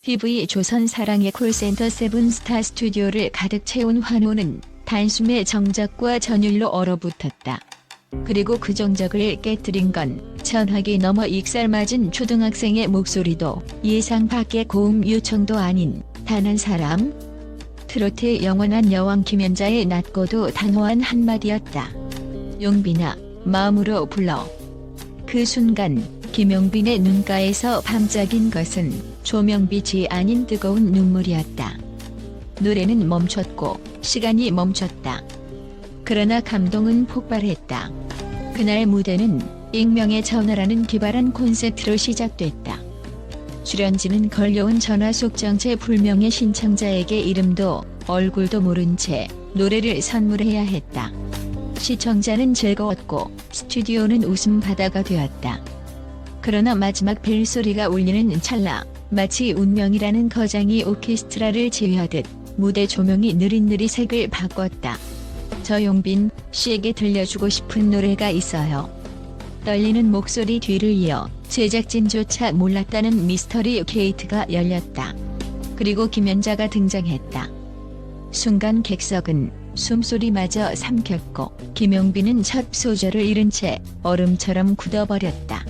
TV 조선 사랑의 콜센터 세븐스타 스튜디오를 가득 채운 환호는 단숨에 정적과 전율로 얼어붙었다. 그리고 그 정적을 깨뜨린 건 전화기 너머 익살맞은 초등학생의 목소리도 예상 밖의 고음 요청도 아닌 단 한 사람? 트로트의 영원한 여왕 김연자의 낮고도 단호한 한마디였다. 용빈아, 마음으로 불러. 그 순간 김용빈의 눈가에서 반짝인 것은 조명빛이 아닌 뜨거운 눈물이었다. 노래는 멈췄고 시간이 멈췄다. 그러나 감동은 폭발했다. 그날 무대는 익명의 전화라는 기발한 콘셉트로 시작됐다. 출연진은 걸려온 전화 속 정체불명의 신청자에게 이름도 얼굴도 모른 채 노래를 선물해야 했다. 시청자는 즐거웠고 스튜디오는 웃음바다가 되었다. 그러나 마지막 벨소리가 울리는 찰나 마치 운명이라는 거장이 오케스트라를 지휘하듯 무대 조명이 느릿느릿 색을 바꿨다. 저용빈 씨에게 들려주고 싶은 노래가 있어요. 떨리는 목소리 뒤를 이어 제작진조차 몰랐다는 미스터리 게이트가 열렸다. 그리고 김연자가 등장했다. 순간 객석은 숨소리마저 삼켰고 김용빈은 첫 소절을 잃은 채 얼음처럼 굳어버렸다.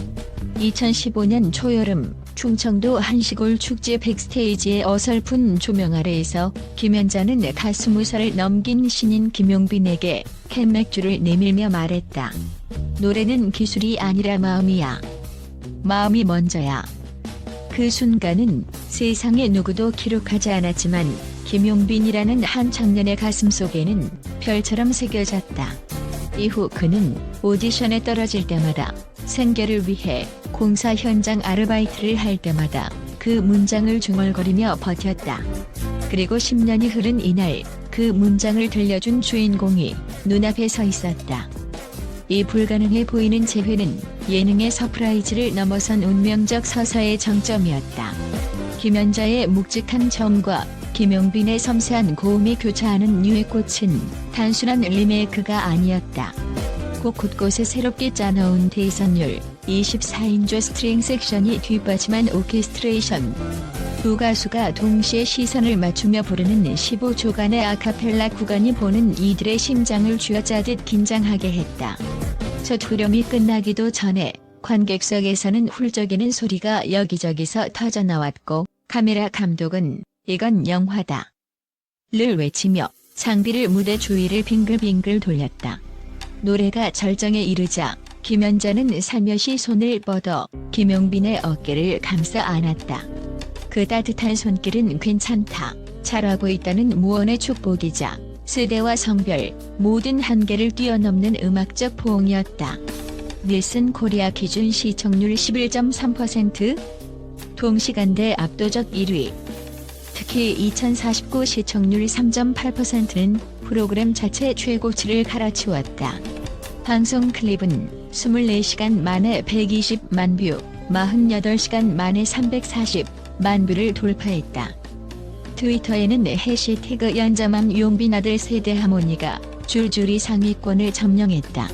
2015년 초여름 충청도 한 시골 축제 백스테이지의 어설픈 조명 아래에서 김연자는 가수 무사를 넘긴 신인 김용빈에게 캔맥주를 내밀며 말했다. 노래는 기술이 아니라 마음이야. 마음이 먼저야. 그 순간은 세상의 누구도 기록하지 않았지만 김용빈이라는 한 청년의 가슴 속에는 별처럼 새겨졌다. 이후 그는 오디션에 떨어질 때마다 생계를 위해 공사 현장 아르바이트를 할 때마다 그 문장을 중얼거리며 버텼다. 그리고 10년이 흐른 이날 그 문장을 들려준 주인공이 눈앞에 서 있었다. 이 불가능해 보이는 재회는 예능의 서프라이즈를 넘어선 운명적 서사의 정점이었다. 김연자의 묵직한 저음과 김용빈의 섬세한 고음이 교차하는 뉴의꽃은 단순한 리메이크가 아니었다. 곡 곳곳에 새롭게 짜놓은 대선율, 24인조 스트링 섹션이 뒷받침한 오케스트레이션. 두 가수가 동시에 시선을 맞추며 부르는 15초간의 아카펠라 구간이 보는 이들의 심장을 쥐어짜듯 긴장하게 했다. 첫 후렴이 끝나기도 전에 관객석에서는 훌쩍이는 소리가 여기저기서 터져나왔고 카메라 감독은 이건 영화다 를 외치며 장비를 무대 주위를 빙글빙글 돌렸다. 노래가 절정에 이르자 김연자는 살며시 손을 뻗어 김용빈의 어깨를 감싸 안았다. 그 따뜻한 손길은 괜찮다, 잘하고 있다는 무언의 축복이자 세대와 성별, 모든 한계를 뛰어넘는 음악적 포옹이었다. 닐슨 코리아 기준 시청률 11.3%, 동시간대 압도적 1위. 특히 2049 시청률 3.8%는 프로그램 자체 최고치를 갈아치웠다. 방송 클립은 24시간 만에 120만 뷰, 48시간 만에 340만 뷰를 돌파했다. 트위터에는 해시태그 연자맘 용빈 아들 세대 하모니가 줄줄이 상위권을 점령했다.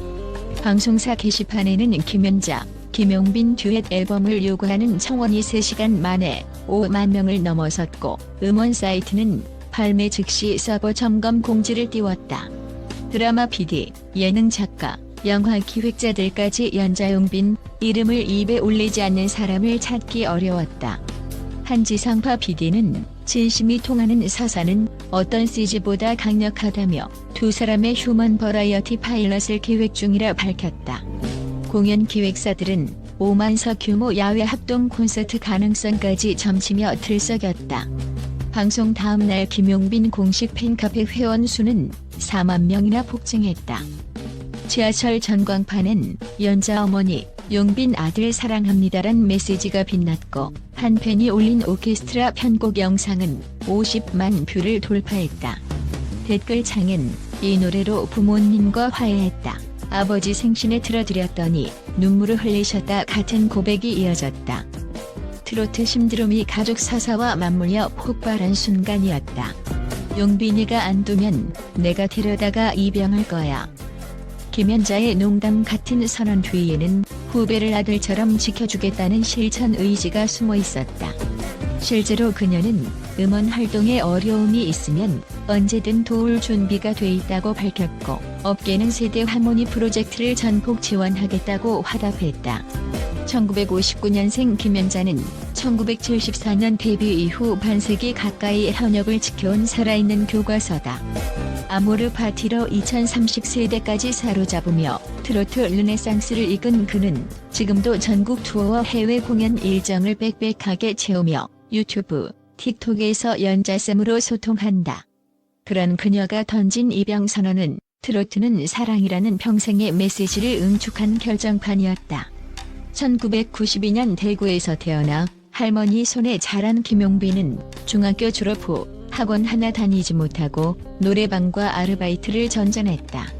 방송사 게시판에는 김연자, 김용빈 듀엣 앨범을 요구하는 청원이 3시간 만에 5만 명을 넘어섰고 음원 사이트는 발매 즉시 서버 점검 공지를 띄웠다. 드라마 PD, 예능 작가, 영화 기획자들까지 연자용빈 이름을 입에 올리지 않는 사람을 찾기 어려웠다. 한지상파 PD는 진심이 통하는 서사는 어떤 CG보다 강력하다며 두 사람의 휴먼 버라이어티 파일럿을 계획 중이라 밝혔다. 공연 기획사들은 5만석 규모 야외 합동 콘서트 가능성까지 점치며 들썩였다. 방송 다음날 김용빈 공식 팬카페 회원 수는 4만 명이나 폭증했다. 지하철 전광판엔 연자 어머니, 용빈 아들 사랑합니다란 메시지가 빛났고 한 팬이 올린 오케스트라 편곡 영상은 50만 뷰를 돌파했다. 댓글창엔 이 노래로 부모님과 화해했다, 아버지 생신에 틀어드렸더니 눈물을 흘리셨다 같은 고백이 이어졌다. 트로트 신드롬이 가족 사사와 맞물려 폭발한 순간이었다. 용빈이가 안 두면 내가 데려다가 입양할 거야. 김연자의 농담 같은 선언 뒤에는 후배를 아들처럼 지켜주겠다는 실천 의지가 숨어 있었다. 실제로 그녀는 음원 활동에 어려움이 있으면 언제든 도울 준비가 돼 있다고 밝혔고, 업계는 세대 하모니 프로젝트를 전폭 지원하겠다고 화답했다. 1959년생 김연자는 1974년 데뷔 이후 반세기 가까이 현역을 지켜온 살아있는 교과서다. 아모르 파티로 2030세대까지 사로잡으며 트로트 르네상스를 이끈 그는 지금도 전국 투어와 해외 공연 일정을 빽빽하게 채우며 유튜브, 틱톡에서 연자쌤으로 소통한다. 그런 그녀가 던진 이병선언은 트로트는 사랑이라는 평생의 메시지를 응축한 결정판이었다. 1992년 대구에서 태어나 할머니 손에 자란 김용빈은 중학교 졸업 후 학원 하나 다니지 못하고 노래방과 아르바이트를 전전했다.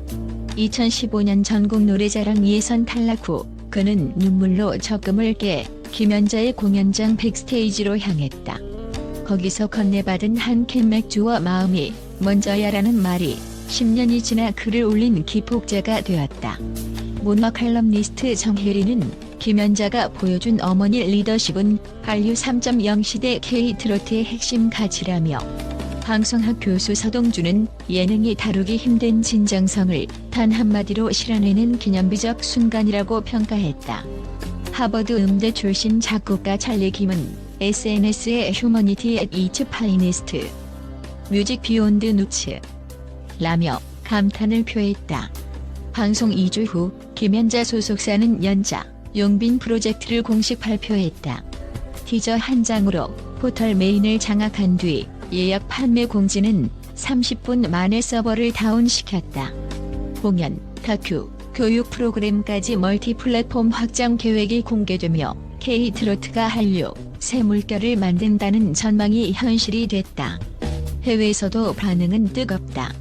2015년 전국 노래자랑 예선 탈락 후 그는 눈물로 적금을 깨 김연자의 공연장 백스테이지로 향했다. 거기서 건네받은 한 캔 맥주와 마음이 먼저야라는 말이 10년이 지나 글을 올린 기폭제가 되었다. 문화 칼럼니스트 정혜리는 김연자가 보여준 어머니 리더십은 한류 3.0 시대 K-트로트의 핵심 가치라며, 방송학 교수 서동주는 예능이 다루기 힘든 진정성을 단 한마디로 실현해낸 기념비적 순간이라고 평가했다. 하버드 음대 출신 작곡가 찰리 김은 SNS에 휴머니티 앳 이츠 파이니스트, 뮤직 비욘드 누츠 라며 감탄을 표했다. 방송 2주 후 김연자 소속사는 연자, 용빈 프로젝트를 공식 발표했다. 티저 한 장으로 포털 메인을 장악한 뒤 예약 판매 공지는 30분 만에 서버를 다운시켰다. 공연, 다큐, 교육 프로그램까지 멀티 플랫폼 확장 계획이 공개되며 K-트로트가 한류, 새 물결을 만든다는 전망이 현실이 됐다. 해외에서도 반응은 뜨겁다.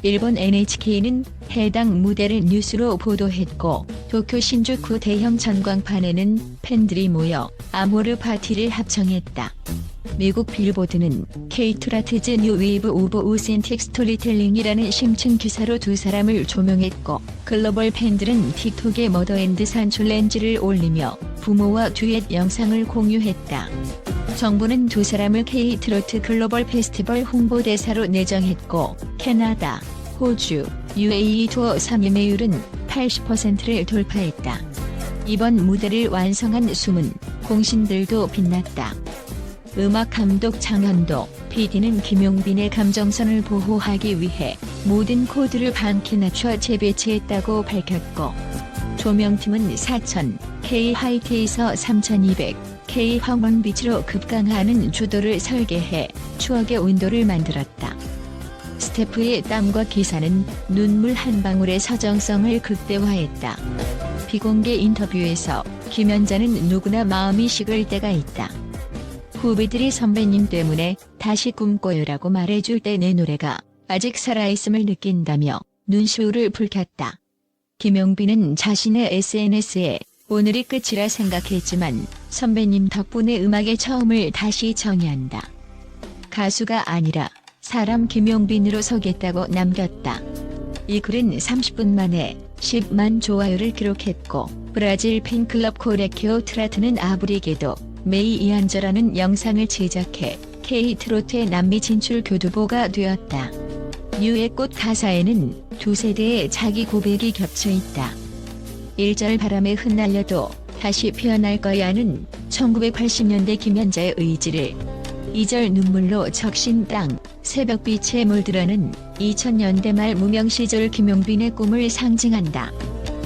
일본 NHK는 해당 무대를 뉴스로 보도했고, 도쿄 신주쿠 대형 전광판에는 팬들이 모여 아모르 파티를 합창했다. 미국 빌보드는 K-트로트즈 뉴 웨이브 오브 오센틱 스토리텔링이라는 심층 기사로 두 사람을 조명했고, 글로벌 팬들은 틱톡에 머더앤드 산출렌즈를 올리며 부모와 듀엣 영상을 공유했다. 정부는 두 사람을 K-트로트 글로벌 페스티벌 홍보대사로 내정했고, 캐나다, 호주, UAE 투어 참여매율은 80%를 돌파했다. 이번 무대를 완성한 숨은 공신들도 빛났다. 음악 감독 장현도, PD는 김용빈의 감정선을 보호하기 위해 모든 코드를 반키 낮춰 재배치했다고 밝혔고, 조명팀은 4000, K 하이트에서 3200, K 황원비치로 급강하는 주도를 설계해 추억의 온도를 만들었다. 스태프의 땀과 기사는 눈물 한 방울의 서정성을 극대화했다. 비공개 인터뷰에서 김연자는 누구나 마음이 식을 때가 있다. 후배들이 선배님 때문에 다시 꿈꿔요라고 말해줄 때 내 노래가 아직 살아있음을 느낀다며 눈시울을 붉혔다. 김용빈은 자신의 SNS에 오늘이 끝이라 생각했지만 선배님 덕분에 음악의 처음을 다시 정의한다. 가수가 아니라 사람 김용빈으로 서겠다고 남겼다. 이 글은 30분 만에 10만 좋아요를 기록했고, 브라질 팬클럽 코레키오 트라트는 아브리게도 메이 이한저라는 영상을 제작해 K-트로트의 남미 진출 교두보가 되었다. 뉴의 꽃 가사에는 두 세대의 자기 고백이 겹쳐 있다. 1절 바람에 흩날려도 다시 피어날 거야는 1980년대 김연자의 의지를, 2절 눈물로 적신 땅, 새벽빛에 물들어는 2000년대 말 무명 시절 김용빈의 꿈을 상징한다.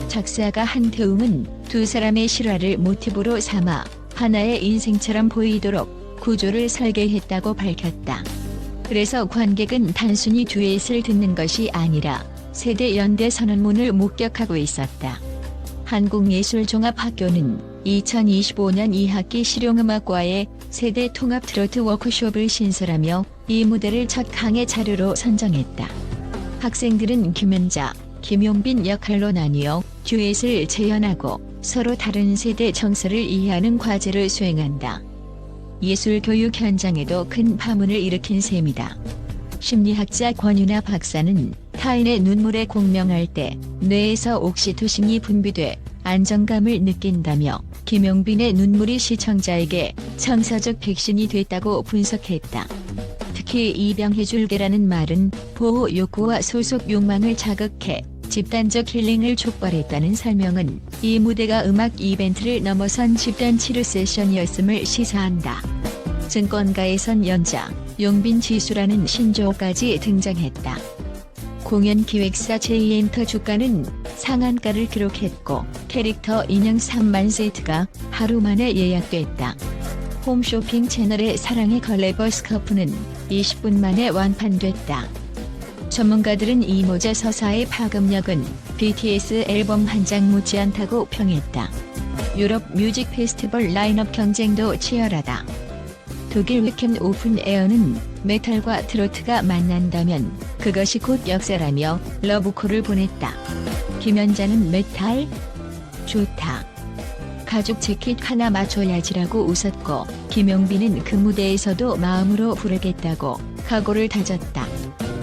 작사가 한태웅은 두 사람의 실화를 모티브로 삼아 하나의 인생처럼 보이도록 구조를 설계했다고 밝혔다. 그래서 관객은 단순히 듀엣을 듣는 것이 아니라 세대 연대 선언문을 목격하고 있었다. 한국예술종합학교는 2025년 2학기 실용음악과의 세대 통합 트로트 워크숍을 신설하며 이 무대를 첫 강의 자료로 선정했다. 학생들은 김연자, 김용빈 역할로 나뉘어 듀엣을 재현하고 서로 다른 세대 정서를 이해하는 과제를 수행한다. 예술 교육 현장에도 큰 파문을 일으킨 셈이다. 심리학자 권윤아 박사는 타인의 눈물에 공명할 때 뇌에서 옥시토신이 분비돼 안정감을 느낀다며 김용빈의 눈물이 시청자에게 청사적 백신이 됐다고 분석했다. 특히 입양해줄게라는 말은 보호 욕구와 소속 욕망을 자극해 집단적 힐링을 촉발했다는 설명은 이 무대가 음악 이벤트를 넘어선 집단 치료 세션이었음을 시사한다. 증권가에선 연자, 용빈 지수라는 신조어까지 등장했다. 공연 기획사 J엔터 주가는 상한가를 기록했고 캐릭터 인형 3만 세트가 하루 만에 예약됐다. 홈쇼핑 채널의 사랑의 걸레버 스카프는 20분 만에 완판됐다. 전문가들은 이 모자 서사의 파급력은 BTS 앨범 한 장 못지않다고 평했다. 유럽 뮤직 페스티벌 라인업 경쟁도 치열하다. 독일 위켄 오픈 에어는 메탈과 트로트가 만난다면 그것이 곧 역사라며 러브콜을 보냈다. 김연자는 메탈? 좋다. 가죽 재킷 하나 맞춰야지라고 웃었고 김용빈은 그 무대에서도 마음으로 부르겠다고 각오를 다졌다.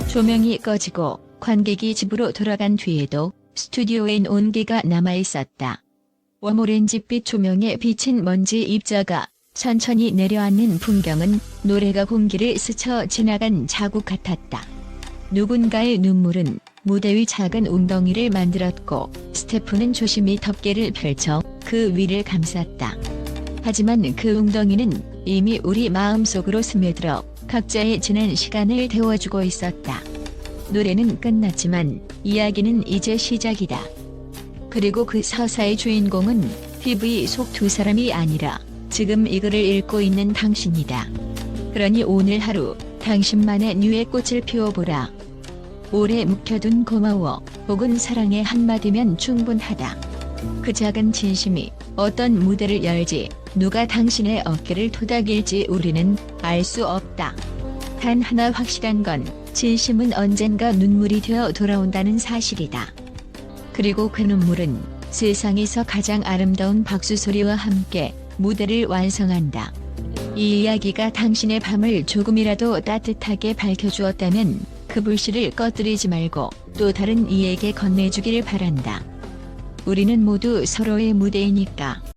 조명이 꺼지고 관객이 집으로 돌아간 뒤에도 스튜디오엔 온기가 남아있었다. 웜오렌지빛 조명에 비친 먼지 입자가 천천히 내려앉는 풍경은 노래가 공기를 스쳐 지나간 자국 같았다. 누군가의 눈물은 무대 위 작은 웅덩이를 만들었고 스태프는 조심히 덮개를 펼쳐 그 위를 감쌌다. 하지만 그 웅덩이는 이미 우리 마음속으로 스며들어 각자의 지난 시간을 데워주고 있었다. 노래는 끝났지만 이야기는 이제 시작이다. 그리고 그 서사의 주인공은 TV 속 두 사람이 아니라 지금 이 글을 읽고 있는 당신이다. 그러니 오늘 하루 당신만의 뉴의 꽃을 피워보라. 오래 묵혀둔 고마워 혹은 사랑의 한마디면 충분하다. 그 작은 진심이 어떤 무대를 열지 누가 당신의 어깨를 토닥일지 우리는 알 수 없다. 단 하나 확실한 건 진심은 언젠가 눈물이 되어 돌아온다는 사실이다. 그리고 그 눈물은 세상에서 가장 아름다운 박수 소리와 함께 무대를 완성한다. 이 이야기가 당신의 밤을 조금이라도 따뜻하게 밝혀주었다면 그 불씨를 꺼뜨리지 말고 또 다른 이에게 건네주기를 바란다. 우리는 모두 서로의 무대이니까.